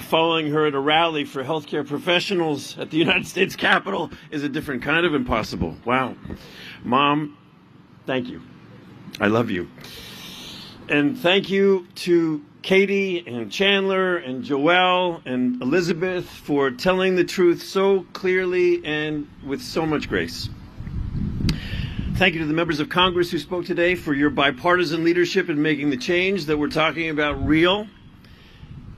following her at a rally for healthcare professionals at the United States Capitol is a different kind of impossible. Wow. Mom, thank you. I love you. And thank you to Katie and Chandler and Joelle and Elizabeth for telling the truth so clearly and with so much grace. Thank you to the members of Congress who spoke today for your bipartisan leadership in making the change that we're talking about real.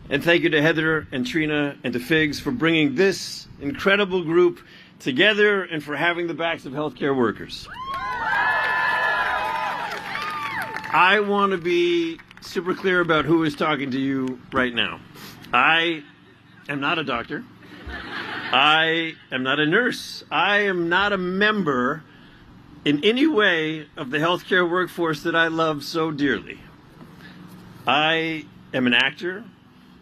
And thank you to Heather and Trina and to Figs for bringing this incredible group together and for having the backs of healthcare workers. I want to be super clear about who is talking to you right now. I am not a doctor. I am not a nurse. I am not a member in any way of the healthcare workforce that I love so dearly. I am an actor.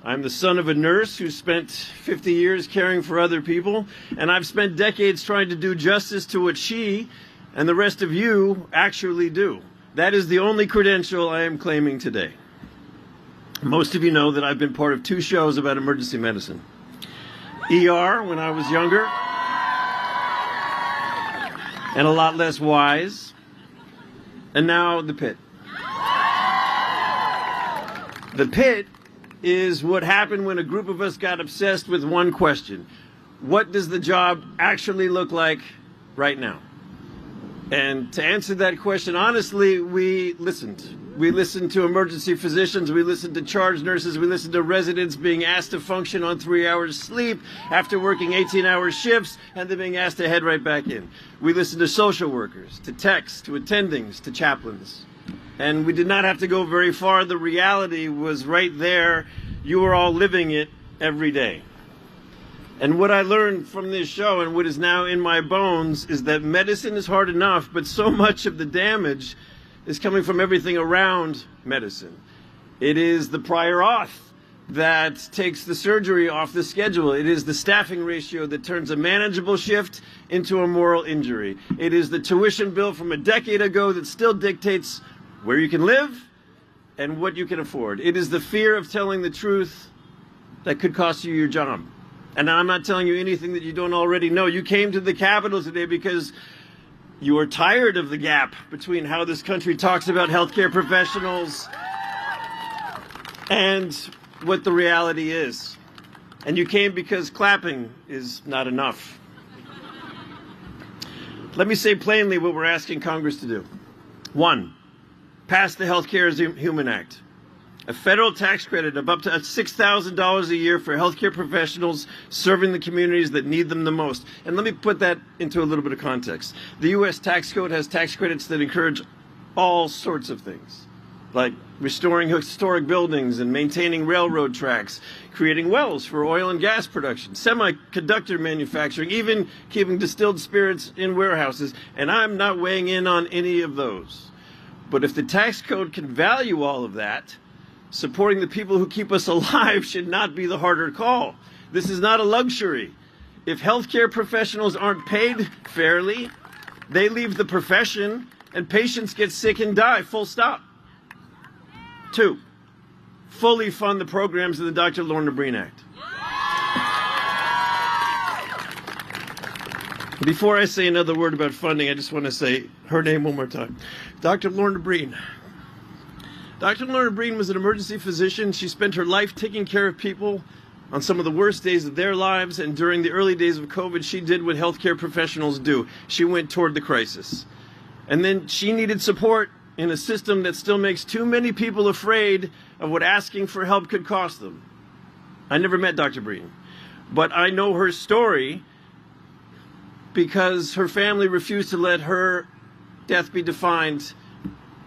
I'm the son of a nurse who spent 50 years caring for other people, and I've spent decades trying to do justice to what she and the rest of you actually do. That is the only credential I am claiming today. Most of you know that I've been part of 2 shows about emergency medicine. ER when I was younger, and a lot less wise, and now The Pitt. The Pitt is what happened when a group of us got obsessed with one question. What does the job actually look like right now? And to answer that question, honestly, we listened. We listened to emergency physicians, we listened to charge nurses, we listened to residents being asked to function on 3 hours sleep after working 18-hour shifts and then being asked to head right back in. We listened to social workers, to techs, to attendings, to chaplains. And we did not have to go very far. The reality was right there. You were all living it every day. And what I learned from this show and what is now in my bones is that medicine is hard enough, but so much of the damage is coming from everything around medicine. It is the prior auth that takes the surgery off the schedule. It is the staffing ratio that turns a manageable shift into a moral injury. It is the tuition bill from a decade ago that still dictates where you can live and what you can afford. It is the fear of telling the truth that could cost you your job. And I'm not telling you anything that you don't already know. You came to the Capitol today because you are tired of the gap between how this country talks about healthcare professionals and what the reality is. And you came because clapping is not enough. Let me say plainly what we're asking Congress to do. 1, pass the Healthcare as Human Act. A federal tax credit of up to $6,000 a year for healthcare professionals serving the communities that need them the most. And let me put that into a little bit of context. The U.S. tax code has tax credits that encourage all sorts of things, like restoring historic buildings and maintaining railroad tracks, creating wells for oil and gas production, semiconductor manufacturing, even keeping distilled spirits in warehouses. And I'm not weighing in on any of those. But if the tax code can value all of that, supporting the people who keep us alive should not be the harder call. This is not a luxury. If healthcare professionals aren't paid fairly, they leave the profession and patients get sick and die, full stop. 2, fully fund the programs of the Dr. Lorna Breen Act. Before I say another word about funding, I just want to say her name one more time. Dr. Lorna Breen. Dr. Lorna Breen was an emergency physician. She spent her life taking care of people on some of the worst days of their lives, and during the early days of COVID, she did what healthcare professionals do. She went toward the crisis. And then she needed support in a system that still makes too many people afraid of what asking for help could cost them. I never met Dr. Breen, but I know her story because her family refused to let her death be defined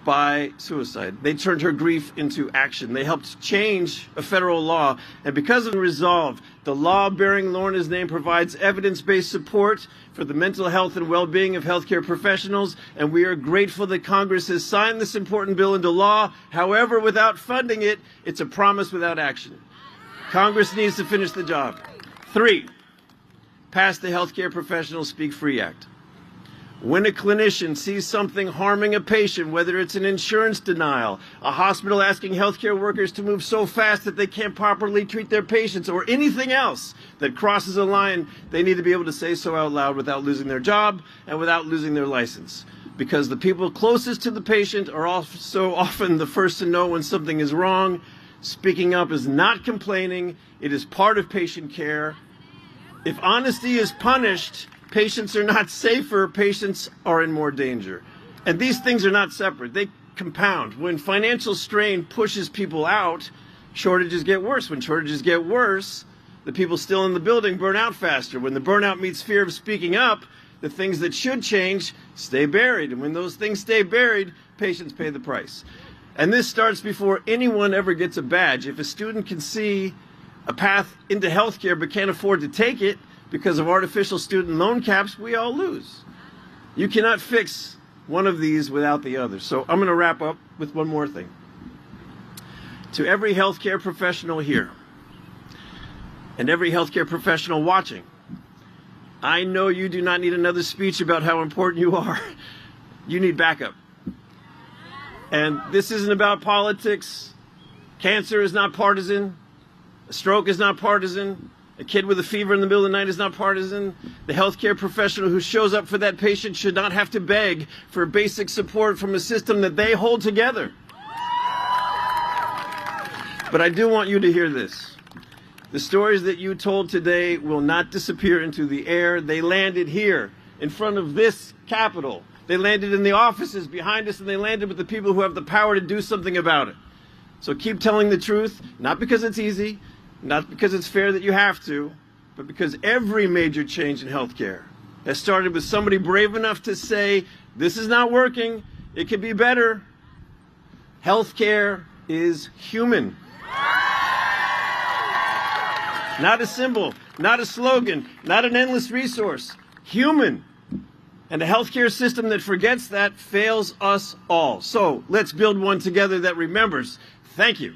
by suicide. They turned her grief into action. They helped change a federal law. And because of the resolve, the law bearing Lorna's name provides evidence-based support for the mental health and well-being of healthcare professionals. And we are grateful that Congress has signed this important bill into law. However, without funding it, it's a promise without action. Congress needs to finish the job. 3, pass the Healthcare Professionals Speak Free Act. When a clinician sees something harming a patient, whether it's an insurance denial, a hospital asking healthcare workers to move so fast that they can't properly treat their patients, or anything else that crosses a line, they need to be able to say so out loud without losing their job and without losing their license. Because the people closest to the patient are also often the first to know when something is wrong. Speaking up is not complaining. It is part of patient care. If honesty is punished, patients are not safer, patients are in more danger. And these things are not separate. They compound. When financial strain pushes people out, shortages get worse. When shortages get worse, the people still in the building burn out faster. When the burnout meets fear of speaking up, the things that should change stay buried. And when those things stay buried, patients pay the price. And this starts before anyone ever gets a badge. If a student can see a path into healthcare but can't afford to take it because of artificial student loan caps, we all lose. You cannot fix one of these without the other. So I'm going to wrap up with one more thing. To every healthcare professional here and every healthcare professional watching, I know you do not need another speech about how important you are. You need backup. And this isn't about politics. Cancer is not partisan. A stroke is not partisan. A kid with a fever in the middle of the night is not partisan. The healthcare professional who shows up for that patient should not have to beg for basic support from a system that they hold together. But I do want you to hear this. The stories that you told today will not disappear into the air. They landed here in front of this Capitol. They landed in the offices behind us, and they landed with the people who have the power to do something about it. So keep telling the truth, not because it's easy, not because it's fair that you have to, but because every major change in healthcare has started with somebody brave enough to say, this is not working, it could be better. Healthcare is human. Not a symbol, not a slogan, not an endless resource. Human. And a healthcare system that forgets that fails us all. So let's build one together that remembers. Thank you.